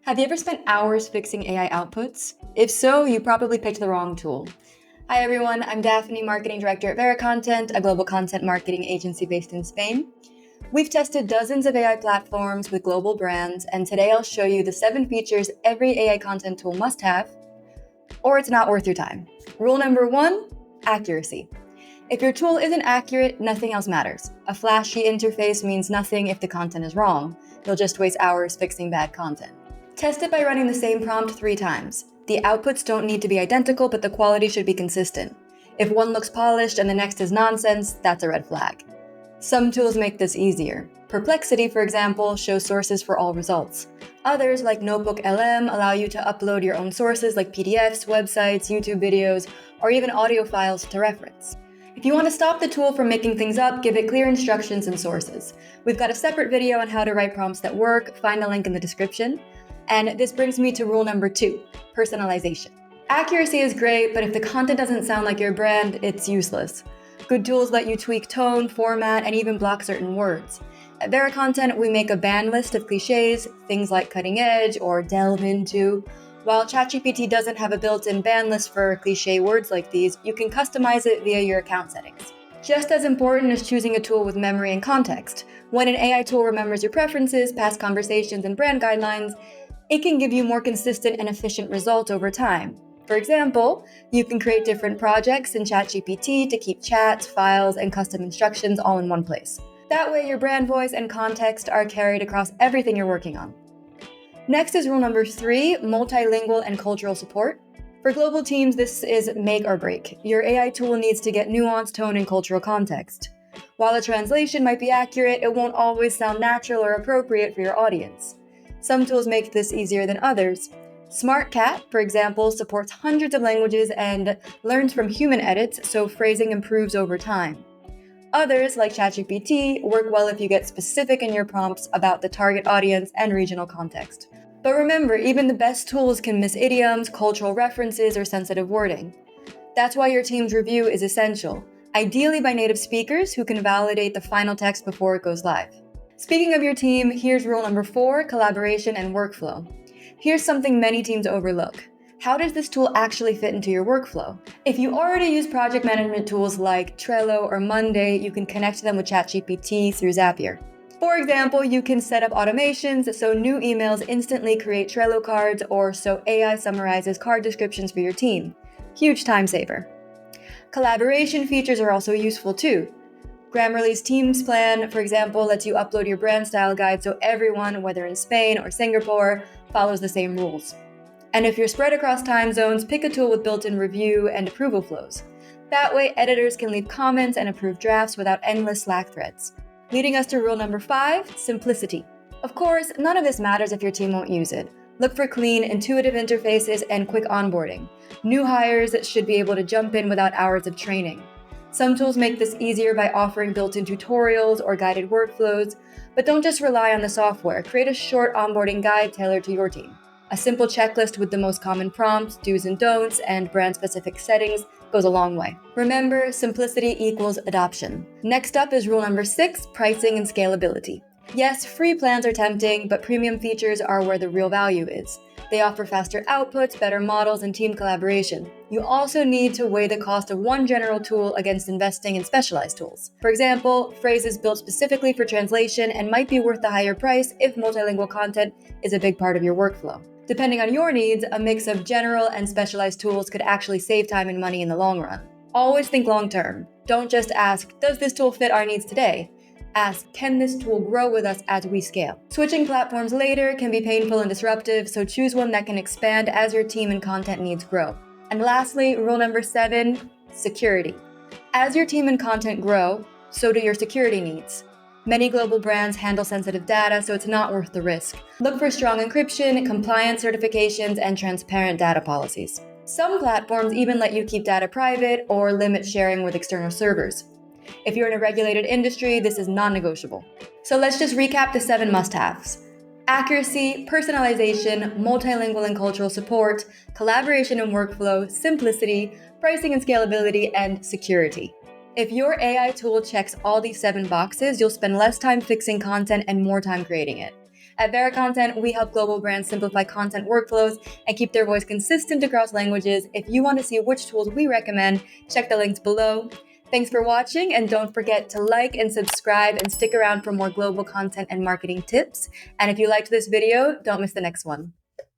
Have you ever spent hours fixing AI outputs? If so, you probably picked the wrong tool. Hi everyone, I'm Daphne, Marketing Director at VeraContent, a global content marketing agency based in Spain. We've tested dozens of AI platforms with global brands, and today I'll show you the 7 features every AI content tool must have, or it's not worth your time. Rule number 1, accuracy. If your tool isn't accurate, nothing else matters. A flashy interface means nothing if the content is wrong. You'll just waste hours fixing bad content. Test it by running the same prompt 3 times. The outputs don't need to be identical, but the quality should be consistent. If one looks polished and the next is nonsense, that's a red flag. Some tools make this easier. Perplexity, for example, shows sources for all results. Others, like Notebook LM, allow you to upload your own sources like PDFs, websites, YouTube videos, or even audio files to reference. If you want to stop the tool from making things up, give it clear instructions and sources. We've got a separate video on how to write prompts that work. Find the link in the description. And this brings me to rule number 2, personalization. Accuracy is great, but if the content doesn't sound like your brand, it's useless. Good tools let you tweak tone, format, and even block certain words. At VeraContent, we make a ban list of cliches, things like cutting edge or delve into. While ChatGPT doesn't have a built-in ban list for cliche words like these, you can customize it via your account settings. Just as important is choosing a tool with memory and context. When an AI tool remembers your preferences, past conversations, and brand guidelines, it can give you more consistent and efficient results over time. For example, you can create different projects in ChatGPT to keep chats, files, and custom instructions all in one place. That way, your brand voice and context are carried across everything you're working on. Next is rule number 3, multilingual and cultural support. For global teams, this is make or break. Your AI tool needs to get nuanced tone and cultural context. While a translation might be accurate, it won't always sound natural or appropriate for your audience. Some tools make this easier than others. Smartcat, for example, supports hundreds of languages and learns from human edits, so phrasing improves over time. Others, like ChatGPT, work well if you get specific in your prompts about the target audience and regional context. But remember, even the best tools can miss idioms, cultural references, or sensitive wording. That's why your team's review is essential, ideally by native speakers who can validate the final text before it goes live. Speaking of your team, here's rule number 4, collaboration and workflow. Here's something many teams overlook. How does this tool actually fit into your workflow? If you already use project management tools like Trello or Monday, you can connect them with ChatGPT through Zapier. For example, you can set up automations so new emails instantly create Trello cards or so AI summarizes card descriptions for your team. Huge time saver. Collaboration features are also useful too. Grammarly's Teams plan, for example, lets you upload your brand style guide so everyone, whether in Spain or Singapore, follows the same rules. And if you're spread across time zones, pick a tool with built-in review and approval flows. That way, editors can leave comments and approve drafts without endless Slack threads. Leading us to rule number 5, simplicity. Of course, none of this matters if your team won't use it. Look for clean, intuitive interfaces and quick onboarding. New hires should be able to jump in without hours of training. Some tools make this easier by offering built-in tutorials or guided workflows, but don't just rely on the software. Create a short onboarding guide tailored to your team. A simple checklist with the most common prompts, do's and don'ts, and brand-specific settings goes a long way. Remember, simplicity equals adoption. Next up is rule number 6, pricing and scalability. Yes, free plans are tempting, but premium features are where the real value is. They offer faster outputs, better models, and team collaboration. You also need to weigh the cost of one general tool against investing in specialized tools. For example, phrases built specifically for translation and might be worth the higher price if multilingual content is a big part of your workflow. Depending on your needs, a mix of general and specialized tools could actually save time and money in the long run. Always think long term. Don't just ask, does this tool fit our needs today? Ask, can this tool grow with us as we scale? Switching platforms later can be painful and disruptive, so choose one that can expand as your team and content needs grow. And lastly, rule number 7, security. As your team and content grow, so do your security needs. Many global brands handle sensitive data, so it's not worth the risk. Look for strong encryption, compliance certifications, and transparent data policies. Some platforms even let you keep data private or limit sharing with external servers. If you're in a regulated industry, this is non-negotiable. So let's just recap the 7 must-haves. Accuracy, personalization, multilingual and cultural support, collaboration and workflow, simplicity, pricing and scalability, and security. If your AI tool checks all these 7 boxes, you'll spend less time fixing content and more time creating it. At VeraContent, we help global brands simplify content workflows and keep their voice consistent across languages. If you want to see which tools we recommend, check the links below. Thanks for watching, and don't forget to like and subscribe and stick around for more global content and marketing tips. And if you liked this video, don't miss the next one.